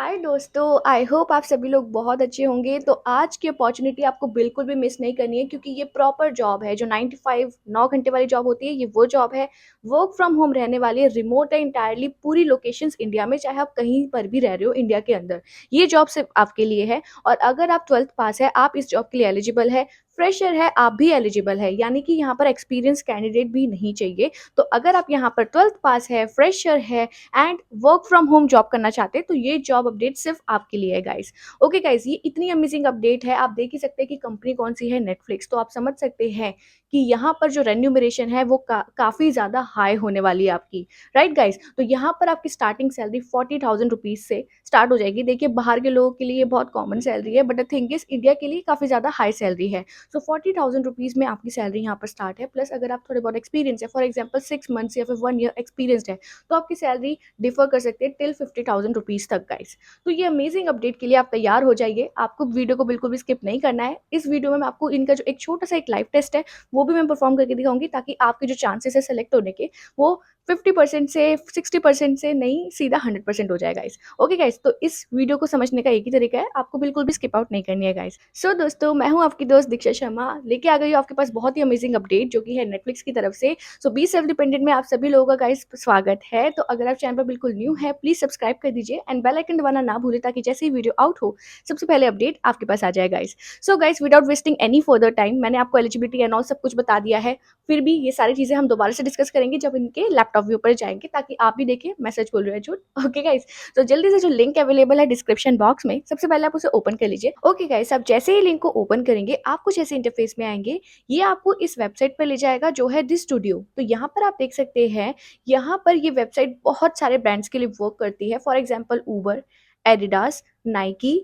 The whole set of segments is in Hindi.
हाय दोस्तों, आई होप आप सभी लोग बहुत अच्छे होंगे। तो आज की अपॉर्चुनिटी आपको बिल्कुल भी मिस नहीं करनी है, क्योंकि ये प्रॉपर जॉब है जो 9 टू 5 9 घंटे वाली जॉब होती है। ये वो जॉब है, वर्क फ्रॉम होम रहने वाली है, रिमोट है इंटायरली, पूरी लोकेशंस इंडिया में, चाहे आप कहीं पर भी रह रहे हो इंडिया के अंदर। ये जॉब सिर्फ आपके लिए है। और अगर आप 12th पास है, आप इस जॉब के लिए एलिजिबल है। फ्रेशर है, आप भी एलिजिबल है, यानी कि यहाँ पर एक्सपीरियंस कैंडिडेट भी नहीं चाहिए। तो अगर आप यहाँ पर 12th पास है, फ्रेशर है and work from home job करना चाहते हैं, तो ये जॉब अपडेट सिर्फ आपके लिए है गाइस। ओके गाइस, ये इतनी अमेजिंग अपडेट है। आप देख ही सकते हैं कि कंपनी कौन सी है, नेटफ्लिक्स। तो आप समझ सकते हैं कि यहाँ पर जो रेन्यूमरेशन है वो काफी ज्यादा हाई होने वाली है आपकी। राइट गाइस, तो यहाँ पर आपकी स्टार्टिंग सैलरी 40,000 रुपीज से स्टार्ट हो जाएगी। देखिए, बाहर के लोगों के लिए ये बहुत कॉमन सैलरी है, but the thing is India के लिए काफी ज्यादा हाई सैलरी है। सो 40,000 रुपीज में आपकी सैलरी यहाँ पर स्टार्ट है। प्लस अगर आप थोड़े बहुत एक्सपीरियंस है, फॉर एग्जाम्पल 6 मंथ्स या फिर 1 ईयर एक्सपीरियंस है, तो आपकी सैलरी डिफर कर सकते हैं टिल 50,000 रुपीज तक गाइस। तो ये अमेजिंग अपडेट के लिए आप तैयार हो जाइए। आपको वीडियो को बिल्कुल भी स्किप नहीं करना है। इस वीडियो में मैं आपको इनका जो एक छोटा सा एक लाइव टेस्ट है वो भी मैं परफॉर्म करके दिखाऊंगी, ताकि आपके जो चांसेस है सेलेक्ट होने के, वो 50% से 60% से नहीं, सीधा 100% हो जाएगा गाइस। ओके गाइस, तो इस वीडियो को समझने का एक ही तरीका है, आपको बिल्कुल भी स्किप आउट नहीं करनी है गाइस। सो दोस्तों, मैं हूं आपकी दोस्त दीक्षा शर्मा, लेके आ गई हूं आपके पास बहुत ही अमेजिंग अपडेट जो कि है नेटफ्लिक्स की तरफ से। सो बी सेल्फ डिपेंडेंट में आप सभी लोगों का गाइस स्वागत है। तो अगर आप चैनल पर बिल्कुल न्यू है, प्लीज सब्सक्राइब कर दीजिए एंड बेल आइकन दबाना ना भूलें, ताकि जैसे ही वीडियो आउट हो सबसे पहले अपडेट आपके पास आ जाए guys. So guys, without wasting any further time, मैंने आपको एलिजिबिलिटी एंड ऑल सब कुछ बता दिया है। फिर भी ये सारी चीजें हम दोबारा से डिस्कस करेंगे जब इनके लैपटॉप व्यू पर जाएंगे, ताकि आप भी देखिए मैं सच बोल रही हूँ झूठ। ओके गाइस, तो जल्दी से जो लिंक अवेलेबल है डिस्क्रिप्शन बॉक्स में, सबसे पहले आप उसे ओपन कर लीजिए। ओके गाइस, आप जैसे ही लिंक को ओपन करेंगे आप कुछ ऐसे इंटरफेस में आएंगे। ये आपको इस वेबसाइट पर ले जाएगा जो है दिस स्टूडियो। तो यहाँ पर आप देख सकते हैं, यहाँ पर ये वेबसाइट बहुत सारे ब्रांड्स के लिए वर्क करती है। For example Uber, Adidas, Nike,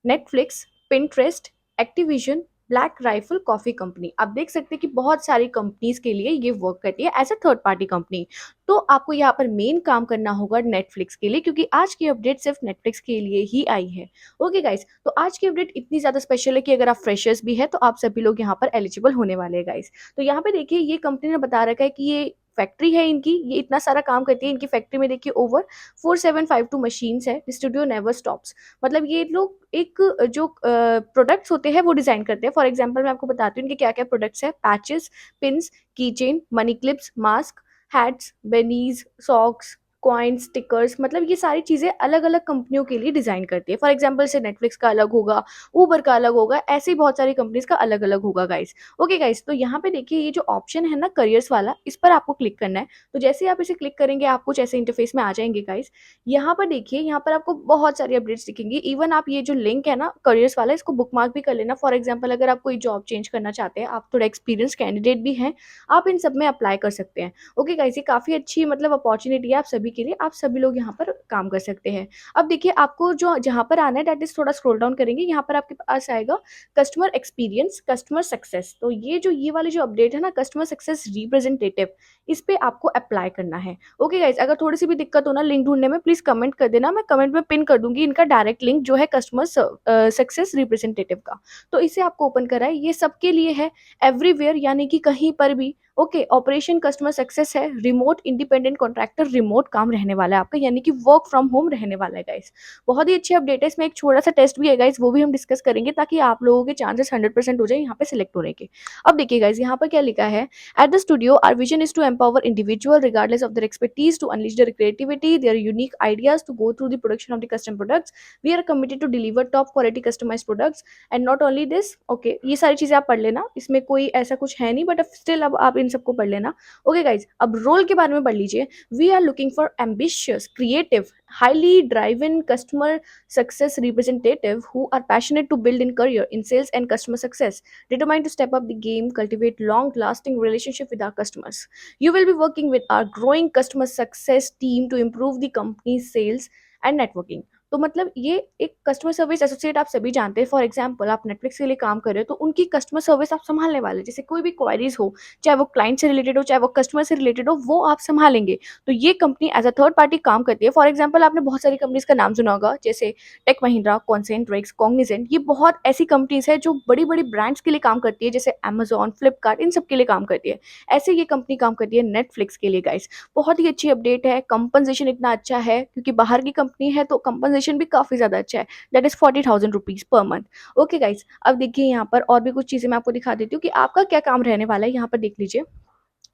Netflix, Pinterest, Activision, black rifle coffee company. आप देख सकते हैं कि बहुत सारी कंपनीज के लिए ये वर्क करती है as a third party company. तो आपको यहाँ पर मेन काम करना होगा नेटफ्लिक्स के लिए, क्योंकि आज की अपडेट सिर्फ नेटफ्लिक्स के लिए ही आई है। ओके गाइस, तो आज की अपडेट इतनी ज्यादा स्पेशल है कि अगर आप फ्रेशर्स भी है तो आप सभी लोग यहाँ पर एलिजिबल होने वाले हैं गाइस। तो यहाँ पे देखिए, ये कंपनी ने बता रखा है कि ये फैक्ट्री है इनकी, ये इतना सारा काम करती है। इनकी फैक्ट्री में देखिए ओवर 4752 मशीन्स है। Studio never stops. मतलब ये लोग एक जो प्रोडक्ट्स होते हैं वो डिजाइन करते हैं। फॉर एग्जांपल मैं आपको बताती हूँ इनके क्या क्या प्रोडक्ट्स है। पैचेस, पिन्स, की chain, money clips, mask, hats, बेनीज, socks, coins, stickers. मतलब ये सारी चीजें अलग अलग कंपनियों के लिए डिजाइन करती है। फॉर एग्जांपल से नेटफ्लिक्स का अलग होगा, उबर का अलग होगा, ऐसे ही बहुत सारी कंपनीज का अलग अलग होगा गाइस। ओके गाइस, तो यहाँ पे देखिए ये जो ऑप्शन है ना करियर्स वाला, इस पर आपको क्लिक करना है। तो जैसे ही आप इसे क्लिक करेंगे आप कुछ ऐसे इंटरफेस में आ जाएंगे गाइस। यहाँ पर देखिए, यहाँ पर आपको बहुत सारी अपडेट्स दिखेंगी। इवन आप ये जो लिंक है ना करियर्स वाला, इसको बुकमार्क भी कर लेना। फॉर एग्जाम्पल अगर आप कोई जॉब चेंज करना चाहते हैं, आप थोड़ा एक्सपीरियंस कैंडिडेट भी हैं, आप इन सब में अप्लाई कर सकते हैं। ओके गाइस, ये काफी अच्छी मतलब अपॉर्चुनिटी है आप सभी के लिए। आप सभी लोग यहाँ पर काम कर सकते हैं। अब देखिए, आपको जो जहाँ पर आना है, डेट इज थोड़ा स्क्रॉल डाउन करेंगे, यहाँ पर आपके पास आएगा कस्टमर एक्सपीरियंस, कस्टमर सक्सेस। तो ये वाली जो अपडेट है ना, कस्टमर सक्सेस रिप्रेजेंटेटिव, इस पे आपको अप्लाई करना है। ओके गाइज, अगर थोड़ी सी भी दिक्कत हो ना लिंक ढूंढने में, प्लीज कमेंट कर देना, मैं कमेंट में पिन कर दूंगी इनका डायरेक्ट लिंक जो है कस्टमर सक्सेस रिप्रेजेंटेटिव का। तो इसे आपको ओपन करा है। ये सबके लिए है, एवरीवेयर, यानी कि कहीं पर भी। ओके, ऑपरेशन कस्टमर सक्सेस है, रिमोट इंडिपेंडेंट कॉन्ट्रैक्टर, रिमोट काम रहने वाला है आपका, यानी कि वर्क फ्रॉम होम रहने वाला है गाइस। बहुत ही अच्छी अपडेट है। इसमें एक छोटा सा टेस्ट भी है गाइस, वो भी हम डिस्कस करेंगे, ताकि आप लोगों के चांसेस 100% हो जाए यहाँ पे सिलेक्ट होने के। अब देखिए गाइस, यहाँ पर क्या लिखा है। At the studio, our vision is to empower individual regardless of their expertise to unleash their creativity, their unique ideas to go through the production of the custom products. We are committed to deliver top quality customized products and not only this, okay, ये सारी चीजें आप पढ़ लेना, इसमें कोई ऐसा कुछ है नहीं, बट स्टिल अब आप इन सबको पढ़ लेना। ओके गाइज, अब रोल के बारे में पढ़ लीजिए। We are looking for ambitious, creative, highly driven customer success representative who are passionate to build in career in sales and customer success, determined to step up the game, cultivate long lasting relationship with our customers. You will be working with our growing customer success team to improve the company's sales and networking. तो मतलब ये एक कस्टमर सर्विस एसोसिएट आप सभी जानते हैं। फॉर एग्जांपल आप नेटफ्लिक्स के लिए काम कर रहे हो, तो उनकी कस्टमर सर्विस आप संभालने वाले हैं। जैसे कोई भी क्वायरीज हो, चाहे वो क्लाइंट से रिलेटेड हो, चाहे वो कस्टमर से रिलेटेड हो, वो आप संभालेंगे। तो ये company as a third party काम करती है। फॉर एग्जाम्पल आपने बहुत सारी कंपनीज का नाम सुना होगा, जैसे टेक महिंद्रा, कॉन्सेंट्रिक्स, कॉग्निजेंट। ये बहुत ऐसी कंपनीज है जो बड़ी बड़ी ब्रांड्स के लिए काम करती है, जैसे अमेजॉन, फ्लिपकार्ट, इन सब के लिए काम करती है। ऐसे ये कंपनी काम करती है नेटफ्लिक्स के लिए गाइस। बहुत ही अच्छी अपडेट है। कंपनसेशन इतना अच्छा है, क्योंकि बाहर की कंपनी है तो कंपनसेशन कमीशन भी काफ़ी ज़्यादा अच्छा है, that is 40,000 rupees per month. Okay guys, अब देखिए यहाँ पर और भी कुछ चीज़ें मैं आपको दिखा देती हूँ कि आपका क्या काम रहने वाला है, यहाँ पर देख लीजिए।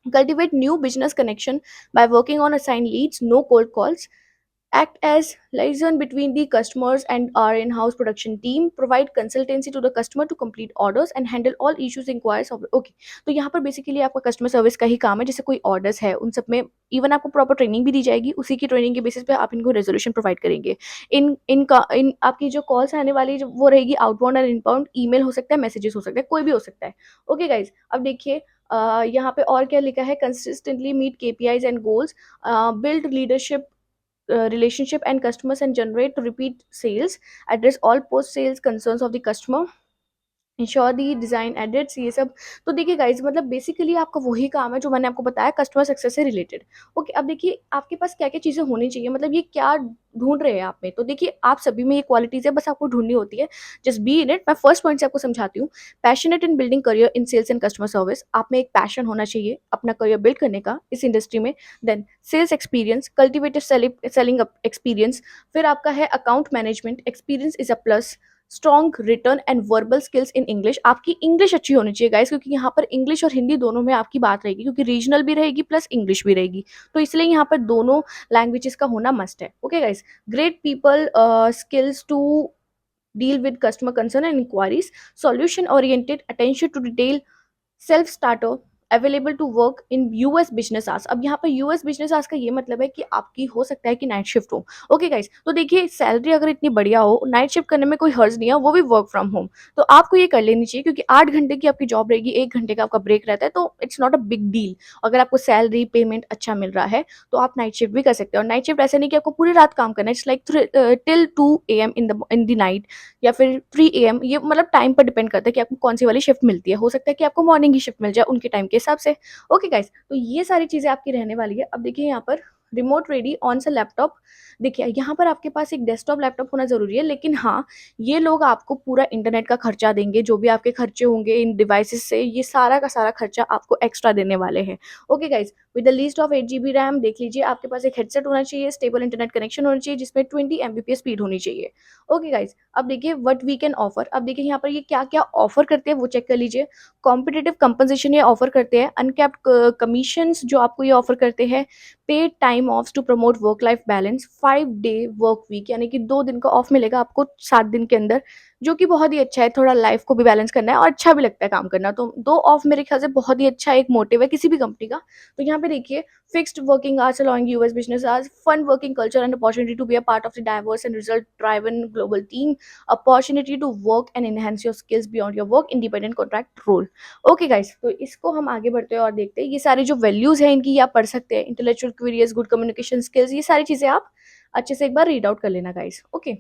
Cultivate new business connection by working on assigned leads, no cold calls. Act as liaison between the customers and our in-house production team. Provide consultancy to the customer to complete orders and handle all issues inquiries of okay. तो यहाँ पर बेसिकली आपका कस्टमर सर्विस का ही काम है, जैसे कोई ऑर्डर्स है उन सब में इवन आपको प्रॉपर ट्रेनिंग भी दी जाएगी, उसी की ट्रेनिंग के बेसिस पे आप इनको रेजोल्यूशन प्रोवाइड करेंगे। इन आपकी जो कॉल्स आने वाली जो वो रहेगी आउटबाउंड और इनबाउंड, ईमेल हो सकता है, मैसेजेस हो सकता है, कोई भी हो सकता है। ओके गाइज, अब देखिए यहाँ पे और क्या लिखा है, consistently meet KPIs and goals, build leadership relationship and customers and generate to repeat sales, address all post sales concerns of the customer, ensure the design edits ये सब। तो देखिए गाइज, मतलब बेसिकली आपका वही काम है जो मैंने आपको बताया कस्टमर सक्सेस से रिलेटेड। ओके, अब देखिए आपके पास क्या क्या चीज़ें होनी चाहिए, मतलब ये क्या ढूंढ रहे हैं आप में। तो देखिए आप सभी में ये क्वालिटीज़ है, बस आपको ढूंढनी होती है। Just be in it. मैं फर्स्ट पॉइंट से आपको समझाती हूँ। Passionate in building career in sales and customer service, आप में एक पैशन होना चाहिए अपना करियर बिल्ड करने का इस इंडस्ट्री में। Then sales experience, cultivative selling experience. फिर आपका है account management experience is a plus. Strong written and verbal skills in English, आपकी इंग्लिश अच्छी होनी चाहिए गाइस, क्योंकि यहाँ पर इंग्लिश और हिंदी दोनों में आपकी बात रहेगी, क्योंकि रीजनल भी रहेगी प्लस इंग्लिश भी रहेगी। तो इसलिए यहाँ पर दोनों लैंग्वेजेस का होना मस्ट है। Okay guys, great people skills to deal with customer concern and inquiries, solution oriented, attention to detail, self starter, available to work in US business hours. अब यहाँ पर यूएस बिजनेस आवर्स का ये मतलब है कि आपकी हो सकता है कि नाइट शिफ्ट हो। ओके गाइस, तो देखिए सैलरी अगर इतनी बढ़िया हो, नाइट शिफ्ट करने में कोई हर्ज नहीं है, वो भी वर्क फ्रॉम होम, तो आपको ये कर लेनी चाहिए, क्योंकि 8 घंटे की आपकी जॉब रहेगी, 1 घंटे का आपका ब्रेक रहता है, तो it's not a big deal. अगर आपको सैलरी पेमेंट अच्छा मिल रहा है तो आप नाइट शिफ्ट भी कर सकते हो। और नाइट शिफ्ट ऐसा नहीं कि आपको पूरी रात काम करना है, it's like till 2 AM in the night, या फिर 3 AM, ये मतलब टाइम पर डिपेंड करता है कि आपको कौन सी वाली शिफ्ट मिलती है। हो सकता है कि आपको मॉर्निंग की शिफ्ट मिल जाए उनके टाइम के हिसाब से। ओके गाइस, तो ये सारी चीज़ें आपकी रहने वाली है। अब देखिए यहाँ पर रिमोट रेडी ऑन से लैपटॉप। देखिए यहाँ पर आपके पास एक डेस्कटॉप लैपटॉप होना ज़रूरी है, लेकिन हाँ, ये लोग आपको पूरा इंटरनेट का खर्चा देंगे, जो भी आपके खर्चे होंगे इन डिवाइसेस से, ये सारा का सारा खर्चा आपको एक्स्ट्रा देने वाले हैं। Okay guys, with the least of 8 GB RAM, देख लीजिए आपके पास एक हेडसेट होना चाहिए, स्टेबल इंटरनेट कनेक्शन होना चाहिए जिसमें 20 Mbps स्पीड होनी चाहिए। ओके गाइस, अब देखिए व्हाट वी कैन ऑफर। अब देखिए यहाँ पर ये क्या क्या ऑफर करते हैं वो चेक कर लीजिए। कॉम्पिटिटिव कंपनसेशन ये ऑफर करते हैं, अनकैप्ड कमीशंस जो आपको ये ऑफर करते हैं, paid time off to promote work life balance, 5 day work week, यानी कि 2 दिन का ऑफ मिलेगा आपको 7 दिन के अंदर, जो कि बहुत ही अच्छा है। थोड़ा लाइफ को भी बैलेंस करना है और अच्छा भी लगता है काम करना, तो 2 ऑफ मेरे ख्याल से बहुत ही अच्छा एक मोटिव है किसी भी कंपनी का। तो यहाँ पे देखिए fixed working hours allowing US business hours, fun working culture and opportunity to be a part of the diverse and result driven global team, opportunity to work and enhance your skills beyond your work, independent contract role। Okay guys, तो इसको हम आगे बढ़ते हैं और देखते हैं ये सारी जो वैल्यूज हैं इनकी, ये आप पढ़ सकते हैं। Intellectual queries, good communication skills, ये सारी चीजें आप अच्छे से एक बार रीड आउट कर लेना गाइस। ओके,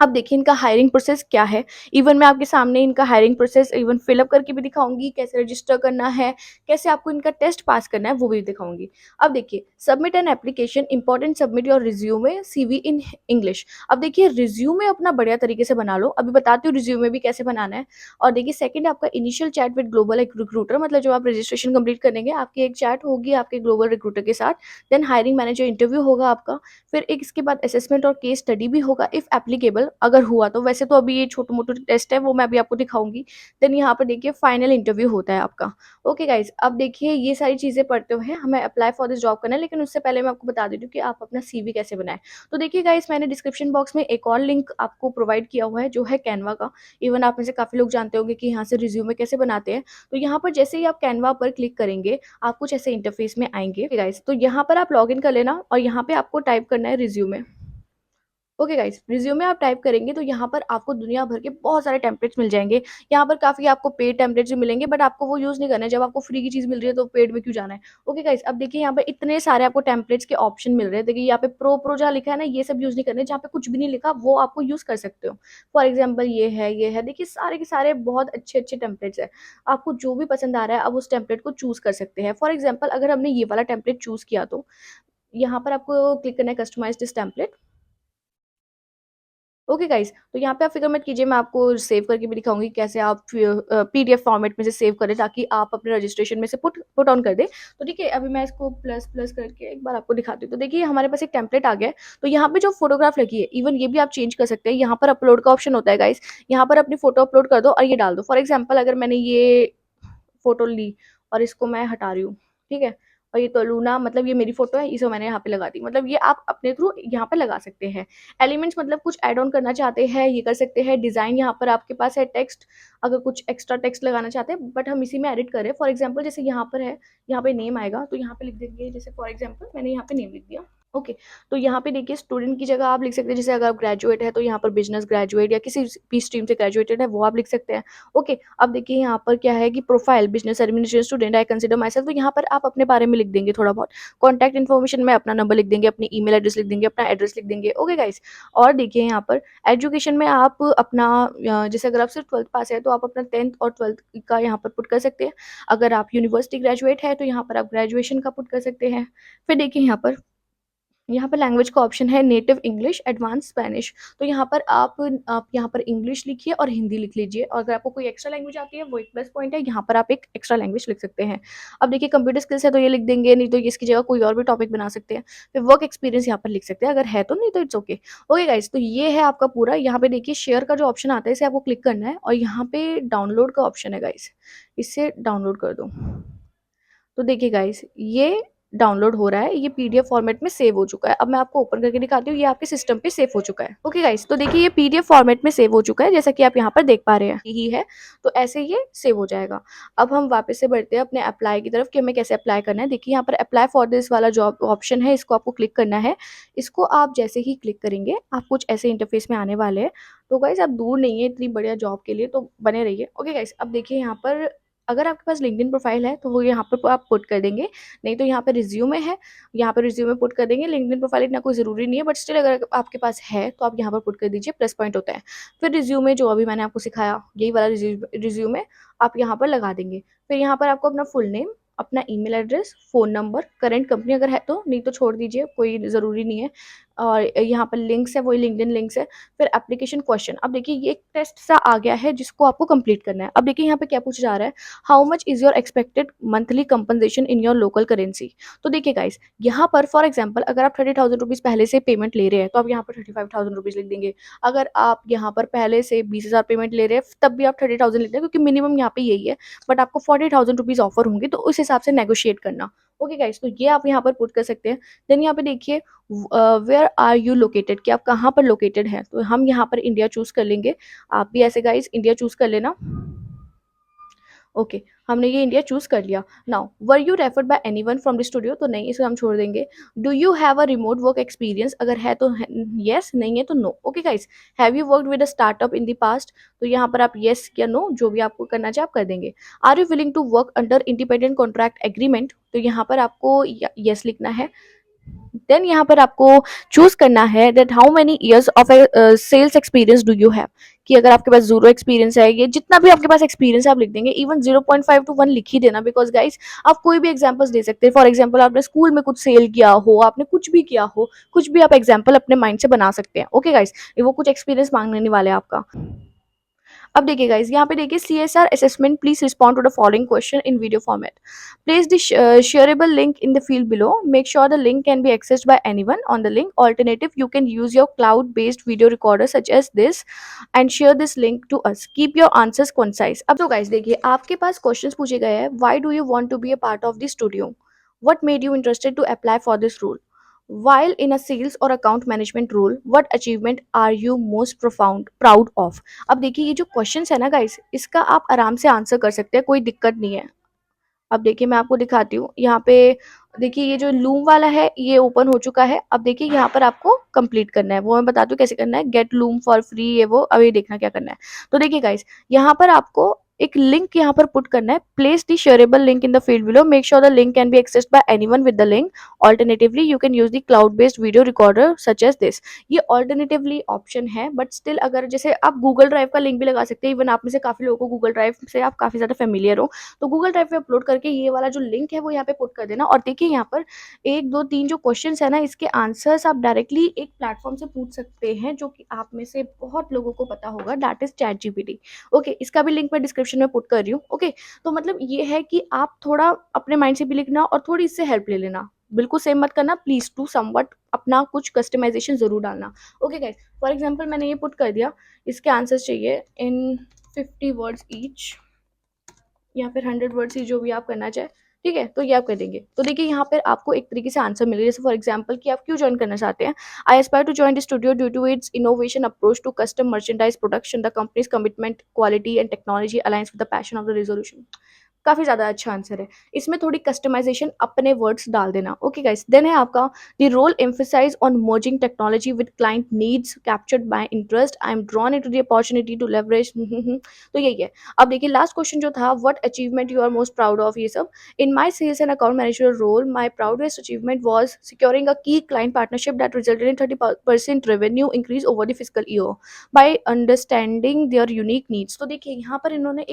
अब देखिए इनका हायरिंग प्रोसेस क्या है। इवन मैं आपके सामने इनका हायरिंग प्रोसेस इवन फिलअप करके भी दिखाऊंगी, कैसे रजिस्टर करना है, कैसे आपको इनका टेस्ट पास करना है वो भी दिखाऊंगी। अब देखिए submit an application, important submit your resume CV in English. अब देखिए रिज्यूमे अपना बढ़िया तरीके से बना लो, अभी बताती हूँ रिज्यूमे भी कैसे बनाना है। और देखिए सेकंड आपका इनिशियल चैट विद ग्लोबल एक रिक्रूटर, मतलब जब आप रजिस्ट्रेशन कंप्लीट करेंगे आपकी एक चैट होगी आपके ग्लोबल रिक्रूटर के साथ। देन हायरिंग मैनेजर इंटरव्यू होगा आपका। फिर एक इसके बाद असेसमेंट और केस स्टडी भी होगा इफ एप्लीकेबल, अगर हुआ तो। वैसे तो अभी ये छोटे मोटे टेस्ट है वो मैं अभी आपको दिखाऊंगी। देन यहाँ पर देखिए फाइनल इंटरव्यू होता है आपका। ओके गाइज, अब देखिए ये सारी चीजें पढ़ते हुए हमें अप्लाई फॉर दिस जॉब करना है, लेकिन उससे पहले मैं आपको बता देती हूँ कि आप अपना सीवी कैसे बनाएं। तो देखिए गाइज, मैंने डिस्क्रिप्शन बॉक्स में एक और लिंक आपको प्रोवाइड किया हुआ है जो है कैनवा का। इवन आप में से काफी लोग जानते होंगे कि यहाँ से रिज्यूमे कैसे बनाते हैं। तो यहाँ पर जैसे ही आप कैनवा पर क्लिक करेंगे आप कुछ ऐसे इंटरफेस में आएंगे गाइज। तो यहाँ पर आप लॉग इन कर लेना और यहाँ पे आपको टाइप करना है रिज्यूमे। ओके गाइस, रिज्यूमे आप टाइप करेंगे तो यहाँ पर आपको दुनिया भर के बहुत सारे टेम्पलेट्स मिल जाएंगे। यहाँ पर काफी आपको पेड टेम्पलेट्स भी मिलेंगे, बट आपको वो यूज नहीं करना है। जब आपको फ्री की चीज मिल रही है तो पेड में क्यों जाना है। ओके गाइस, अब देखिए यहाँ पर इतने सारे आपको टेम्पलेट्स के ऑप्शन मिल रहे हैं। देखिए यहाँ पे प्रो प्रो जहाँ लिखा है ना, ये सब यूज नहीं करने। जहाँ पे कुछ भी नहीं लिखा वो आपको यूज कर सकते हो। फॉर एग्जाम्पल ये है, देखिए सारे के सारे बहुत अच्छे अच्छे टेम्पलेट्स है। आपको जो भी पसंद आ रहा है आप उस टेम्पलेट को चूज कर सकते हैं। फॉर एग्जाम्पल अगर हमने ये वाला टेम्पलेट चूज किया तो यहाँ पर आपको क्लिक करना है customize this template. Okay guys, तो यहाँ पे आप फ़िक्र मत कीजिए, मैं आपको सेव करके भी दिखाऊँगी कैसे आप पीडीएफ फॉर्मेट में से सेव करें ताकि आप अपने रजिस्ट्रेशन में से पुट पुट ऑन कर दें। तो ठीक है, अभी मैं इसको प्लस करके एक बार आपको दिखाती हूँ। तो देखिए हमारे पास एक टेम्पलेट आ गया है। तो यहाँ पे जो फ़ोटोग्राफ लगी है, इवन ये भी आप चेंज कर सकते हैं। यहाँ पर अपलोड का ऑप्शन होता है गाइस, यहाँ पर अपनी फ़ोटो अपलोड कर दो और ये डाल दो। फॉर एग्ज़ाम्पल अगर मैंने ये फ़ोटो ली और इसको मैं हटा रही हूँ, ठीक है? और ये तो लूना मतलब ये मेरी फ़ोटो है, इसे मैंने यहाँ पे लगा दी। मतलब ये आप अपने थ्रू यहाँ पे लगा सकते हैं। एलिमेंट्स मतलब कुछ ऐड ऑन करना चाहते हैं, ये कर सकते हैं। डिज़ाइन यहाँ पर आपके पास है, टेक्स्ट अगर कुछ एक्स्ट्रा टेक्स्ट लगाना चाहते हैं, बट हम इसी में एडिट कर रहे हैं। फॉर एग्ज़ाम्पल जैसे यहाँ पर है, यहाँ पे नेम आएगा, तो यहाँ पे लिख देंगे, जैसे फॉर एग्ज़ाम्पल मैंने यहाँ पे नेम लिख दिया। ओके, तो यहाँ पे देखिए स्टूडेंट की जगह आप लिख सकते हैं, जैसे अगर आप ग्रेजुएट है तो यहाँ पर बिज़नेस ग्रेजुएट या किसी भी स्ट्रीम से ग्रेजुएटेड है, वो आप लिख सकते हैं। ओके, अब देखिए यहाँ पर क्या है कि profile business administration student I consider my self, तो यहाँ पर आप अपने बारे में लिख देंगे थोड़ा बहुत। कॉन्टैक्ट इन्फॉर्मेशन में अपना नंबर लिख देंगे, अपनी ईमेल एड्रेस लिख देंगे, अपना एड्रेस लिख देंगे। ओके गाइस, और देखिए यहाँ पर एजुकेशन में आप अपना जैसे अगर आप सिर्फ 12th पास है तो आप अपना 10th और 12th का यहाँ पर पुट कर सकते हैं। अगर आप यूनिवर्सिटी ग्रेजुएट है तो यहाँ पर आप ग्रेजुएशन का पुट कर सकते हैं। फिर देखिए यहाँ पर लैंग्वेज का ऑप्शन है, नेटिव इंग्लिश, एडवांस स्पेनिश। तो यहाँ पर आप यहाँ पर इंग्लिश लिखिए और हिंदी लिख लीजिए, और अगर आपको कोई एक्स्ट्रा लैंग्वेज आती है वो एक प्लस पॉइंट है, यहाँ पर आप एक एक्स्ट्रा लैंग्वेज लिख सकते हैं। अब देखिए कंप्यूटर स्किल्स है तो ये लिख देंगे, नहीं तो ये इसकी जगह कोई और भी टॉपिक बना सकते हैं। फिर वर्क एक्सपीरियंस यहाँ पर लिख सकते हैं अगर है तो, नहीं तो इट्स ओके। ओके गाइस, तो ये है आपका पूरा। यहाँ पे देखिए शेयर का जो ऑप्शन आता है इसे आपको क्लिक करना है, और यहाँ पे डाउनलोड का ऑप्शन है गाइस, इससे डाउनलोड कर दो। तो देखिए गाइस, ये डाउनलोड हो रहा है, ये पीडीएफ फॉर्मेट में सेव हो चुका है। अब मैं आपको ओपन करके दिखाती हूँ, ये आपके सिस्टम पे सेव हो चुका है। ओके गाइस, तो देखिए ये पीडीएफ फॉर्मेट में सेव हो चुका है, जैसा कि आप यहाँ पर देख पा रहे हैं ही है। तो ऐसे ये सेव हो जाएगा। अब हम वापस से बढ़ते हैं अपने अप्लाई की तरफ कि हमें कैसे अप्लाई करना है। देखिए यहाँ पर अप्लाई फॉर दिस वाला जॉब ऑप्शन है, इसको आपको क्लिक करना है। इसको आप जैसे ही क्लिक करेंगे आप कुछ ऐसे इंटरफेस में आने वाले हैं। तो गाइस आप दूर नहीं है इतनी बढ़िया जॉब के लिए, तो बने रहिए। ओके गाइस, अब देखिए यहाँ पर अगर आपके पास लिंक्डइन प्रोफाइल है तो वो यहाँ पर आप पुट कर देंगे, नहीं तो यहाँ पे रिज्यूमे है, यहाँ पे रिज्यूमे पुट कर देंगे। लिंक्डइन प्रोफाइल इतना कोई ज़रूरी नहीं है, बट स्टिल अगर आपके पास है तो आप यहाँ पर पुट कर दीजिए, प्लस पॉइंट होता है। फिर रिज्यूमे जो अभी मैंने आपको सिखाया, यही वाला रिज्यूमे आप यहाँ पर लगा देंगे। फिर यहाँ पर आपको अपना फुल नेम, अपना email address, phone number, current company अगर है तो, नहीं तो छोड़ दीजिए, कोई ज़रूरी नहीं है। और यहाँ पर लिंक्स है, वही लिंक्डइन लिंक्स है। फिर एप्लीकेशन क्वेश्चन, अब देखिए ये एक टेस्ट सा आ गया है जिसको आपको कंप्लीट करना है। अब देखिए यहाँ पे क्या पूछा जा रहा है, how much is your expected monthly compensation in your local currency. तो देखिए गाइस, यहाँ पर फॉर एग्जांपल अगर आप 30,000 रुपीज़ पहले से पेमेंट ले रहे हैं तो आप यहाँ पर 35,000 रुपीज़ लिख देंगे। अगर आप यहाँ पर पहले से 20,000 पेमेंट ले रहे हैं तब भी आप 30,000 लिख दें, क्योंकि मिनिमम यहाँ पे यही है। बट आपको 40,000 रुपीज़ ऑफर होंगे तो उस हिसाब से नेगोशिएट करना। ओके गाइस, तो ये आप यहाँ पर पुट कर सकते हैं। देन यहाँ पे देखिए वेयर आर यू लोकेटेड, कि आप कहाँ पर लोकेटेड हैं। तो हम यहाँ पर इंडिया चूज़ कर लेंगे। आप भी ऐसे गाइस इंडिया चूज़ कर लेना। ओके, हमने ये इंडिया चूज़ कर लिया। Now were you referred by anyone from the studio, तो नहीं, इसे हम छोड़ देंगे। Do you have a remote work experience, अगर है तो येस, नहीं है तो no. Okay guys, have you worked with a startup in the past, तो यहाँ पर आप येस या नो जो भी आपको करना चाहे आप कर देंगे। Are you willing to work under independent contract agreement, तो यहाँ पर आपको येस लिखना है। देन यहाँ पर आपको चूज करना है that how many years of sales experience do you have, कि अगर आपके पास जीरो एक्सपीरियंस है, ये जितना भी आपके पास एक्सपीरियंस है आप लिख देंगे। इवन 0.5 to 1 लिख ही देना, बिकॉज गाइस आप कोई भी एग्जांपल्स दे सकते हैं। फॉर एग्जांपल आपने स्कूल में कुछ सेल किया हो, आपने कुछ भी किया हो, कुछ भी आप एग्जांपल अपने माइंड से बना सकते हैं। ओके गाइस, वो कुछ एक्सपीरियंस मांगने वाले हैं आपका। अब देखिए गाइस, यहाँ पे देखिए CSR assessment, please respond to the following question in video format, place the shareable link in the field below, make sure the link can be accessed by anyone on the link, alternative you can use your cloud based video recorder such as this and share this link to us, keep your answers concise। अब तो गाइस देखिए आपके पास क्वेश्चंस पूछे गए हैं, why do you want to be a part of the studio, what made you interested to apply for this role, while in a sales or account management role what achievement are you most proud of। अब देखिए ये जो क्वेश्चंस है ना गाइस, इसका आप आराम से आंसर कर सकते हैं, कोई दिक्कत नहीं है। अब देखिए मैं आपको दिखाती हूँ, यहाँ पे देखिए ये जो लूम वाला है ये ओपन हो चुका है। अब देखिए यहाँ पर आपको कंप्लीट करना है, वो मैं बताती हूँ कैसे करना है। गेट लूम फॉर फ्री, ये वो, अब ये देखना क्या करना है। तो देखिए गाइस, यहाँ पर आपको एक लिंक यहाँ पर पुट करना है, place the shareable link in the field below, make sure the link can be accessed by anyone with the link, alternatively you can use the cloud based video recorder such as this. ये ऑल्टरनेटिवली ऑप्शन है, बट स्टिल अगर जैसे आप गूगल ड्राइव का लिंक भी लगा सकते हैं, इवन आप में से काफी लोगों को गूगल ड्राइव से आप काफी ज्यादा फेमिलियर हो, तो गूगल ड्राइव पे अपलोड करके ये वाला जो लिंक है वो यहाँ पे पुट कर देना। और देखिए यहाँ पर एक दो तीन जो क्वेश्चन है ना, इसके आंसर्स आप डायरेक्टली एक प्लेटफॉर्म से पूछ सकते हैं जो कि आप में से बहुत लोगों को पता होगा, that is chat GPT. Okay, इसका भी लिंक मैं डिस्क्रिप्शन में पुट कर रही हूँ। ओके, तो मतलब ये है कि आप थोड़ा अपने माइंड से भी लिखना और थोड़ी इससे हेल्प ले लेना, बिल्कुल सेम मत करना, प्लीज टू समवट अपना कुछ कस्टमाइजेशन जरूर डालना। ओके गाइस, फॉर एग्जांपल मैंने ये पुट कर दिया, इसके आंसर्स चाहिए इन 50 वर्ड्स ईच या फिर 100 वर्ड्स ही, जो भी आप करना चाहे, ठीक है, तो ये आप कर देंगे। तो देखिए यहाँ पर आपको एक तरीके से आंसर मिले, जैसे फॉर एग्जांपल कि आप क्यों ज्वाइन करना चाहते हैं। I aspire to join the studio due to its innovation approach to custom merchandise production, the company's commitment quality and technology aligns with the passion of the resolution. काफी ज्यादा अच्छा आंसर है, इसमें थोड़ी कस्टमाइजेशन अपने वर्ड्स डाल देना। ओके गाइस, देन है आपका the role emphasize on merging technology with client needs captured by interest, I am drawn into the opportunity to leverage. तो यही है। अब देखिए लास्ट क्वेश्चन जो था, what achievement you are most proud of, ये सब। In my sales and account manager role my proudest achievement was securing a key client partnership that resulted in 30% revenue increase over the physical year by understanding their unique needs. तो देखिए यहाँ पर इन्होंने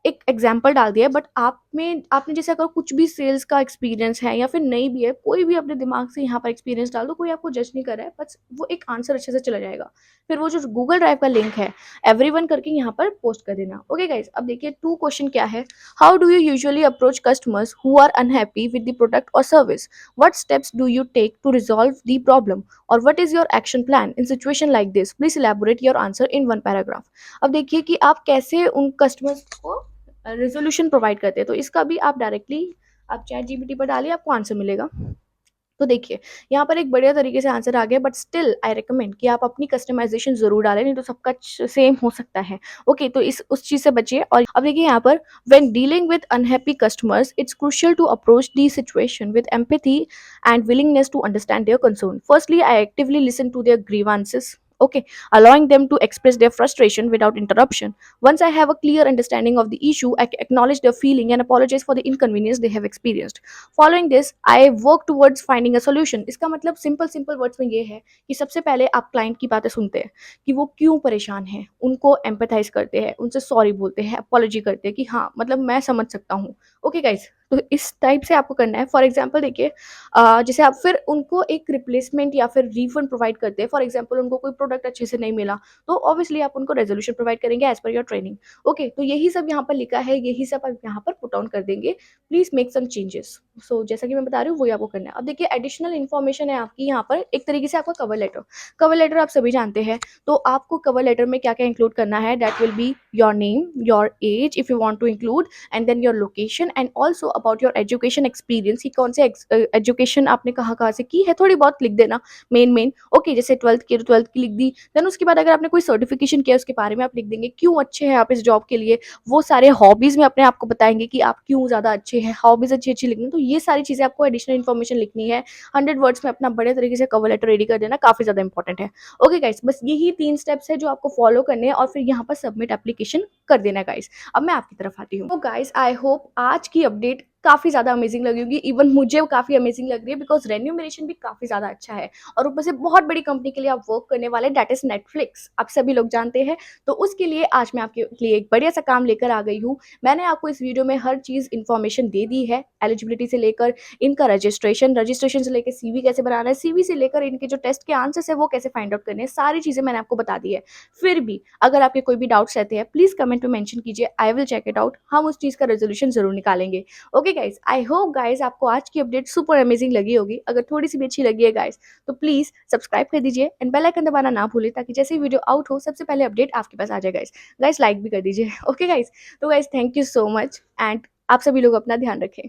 एक एग्जाम्पल डाल दिया है, बट आप में आपने जैसे अगर कुछ भी सेल्स का एक्सपीरियंस है या फिर नहीं भी है, कोई भी अपने दिमाग से यहाँ पर एक्सपीरियंस डाल दो, कोई आपको जज नहीं कर रहा है, बस वो एक आंसर अच्छे से चला जाएगा। फिर वो जो गूगल ड्राइव का लिंक है, एवरीवन करके यहाँ पर पोस्ट कर देना। ओके गाइस, अब देखिए टू क्वेश्चन क्या है। How do you usually approach customers who are unhappy with the product और service, what steps do you take to resolve the problem, और what is your action plan in situation like this, please elaborate your answer in one paragraph. अब देखिए कि आप कैसे उन कस्टमर्स को रेजोल्यूशन प्रोवाइड करते हैं, तो इसका भी आप डायरेक्टली आप चैट जीपीटी पर डालिए, आपको आंसर मिलेगा। तो देखिए यहाँ पर एक बढ़िया तरीके से आंसर आ गया, बट स्टिल आई रिकमेंड कि आप अपनी कस्टमाइजेशन जरूर डालें, नहीं तो सबका सेम हो सकता है। ओके, तो इस उस चीज से बचिए। और अब देखिए यहाँ पर, when dealing with unhappy customers it's crucial to approach the situation with empathy and willingness to understand their concern. Firstly I actively listen to their grievances, okay, allowing them to express their frustration without interruption. Once I have a clear understanding of the issue, I acknowledge their feeling and apologize for the inconvenience they have experienced. Following this, I work towards finding a solution. इसका मतलब सिंपल सिंपल वर्ड्स में ये है कि सबसे पहले आप क्लाइंट की बातें सुनते हैं कि वो क्यों परेशान है, उनको एम्पैथाइज करते हैं, उनसे सॉरी बोलते हैं, अपॉलॉजी करते हैं कि हाँ मतलब मैं समझ सकता हूँ। ओके गाइस, तो इस टाइप से आपको करना है। फॉर एग्जाम्पल देखिए, जैसे आप फिर उनको एक रिप्लेसमेंट या फिर रिफंड प्रोवाइड करते हैं। फॉर एग्जाम्पल उनको कोई प्रोडक्ट अच्छे से नहीं मिला, तो ऑब्वियसली आप उनको रेजोल्यूशन प्रोवाइड करेंगे as per your training. Okay, तो यही सब यहाँ पर लिखा है, यही सब आप यहाँ पर पुट ऑन कर देंगे। Please make some changes. So जैसा कि मैं बता रही हूँ वही आपको करना है। अब देखिए एडिशनल इन्फॉर्मेशन है आपकी यहाँ पर, एक तरीके से आपका कवर लेटर। कवर लेटर आप सभी जानते हैं, तो आपको कवर लेटर में क्या क्या इंक्लूड करना है, that will be your name, your age if you want to include, and then your location, and also about your education experience, कि कौन से एजुकेशन आपने कहाँ से की है, थोड़ी बहुत लिख देना, मेन। ओके, जैसे 12th की तो 12th की लिख दी। देन उसके बाद अगर आपने कोई सर्टिफिकेशन किया उसके बारे में आप लिख देंगे, क्यों अच्छे हैं आप इस जॉब के लिए, वो सारे हॉबीज में अपने आप को बताएंगे कि आप क्यों ज्यादा अच्छे हैं, हॉबीज अच्छी अच्छी लिखनी। तो ये सारी चीजें आपको एडिशनल इन्फॉर्मेशन लिखनी है। 100 वर्ड्स में अपना बड़े तरीके से कवर लेटर रेडी कर देना, काफी ज्यादा इंपॉर्टेंट है। ओके गाइस, बस यही 3 स्टेप्स है जो आपको फॉलो करने हैं, और फिर यहाँ पर सबमिट एप्लीकेशन कर देना गाइस। अब मैं आपकी तरफ आती हूँ। तो गाइस आई होप आज की अपडेट काफी ज्यादा अमेजिंग लगी होगी, इवन मुझे काफी अमेजिंग लग रही है, बिकॉज रेन्यूमरेशन भी काफी ज्यादा अच्छा है, और ऊपर से बहुत बड़ी कंपनी के लिए आप वर्क करने वाले, दैट इज नेटफ्लिक्स, आप सभी लोग जानते हैं। तो उसके लिए आज मैं आपके लिए एक बढ़िया सा काम लेकर आ गई हूँ। मैंने आपको इस वीडियो में हर चीज इन्फॉर्मेशन दे दी है, एलिजिबिलिटी से लेकर इनका रजिस्ट्रेशन से लेकर सीवी कैसे बनाना है, सीवी से लेकर इनके जो टेस्ट के आंसर्स है वो कैसे फाइंड आउट करने हैं, सारी चीजें मैंने आपको बता दी है। फिर भी अगर आपके कोई भी डाउट्स रहते हैं, प्लीज कमेंट में मेंशन कीजिए, I will check it out, हम उस चीज का रेजोल्यूशन जरूर निकालेंगे। Okay guys, I hope guys आपको आज की अपडेट सुपर अमेजिंग लगी होगी। अगर थोड़ी सी भी अच्छी लगी है गाइस, तो प्लीज सब्सक्राइब कर दीजिए एंड बेल आइकन दबाना ना भूलें, ताकि जैसे ही वीडियो आउट हो सबसे पहले अपडेट आपके पास आ जाए गाइस। गाइस लाइक भी कर दीजिए। ओके गाइस, तो guys thank you so much, and आप सभी लोग अपना ध्यान रखें।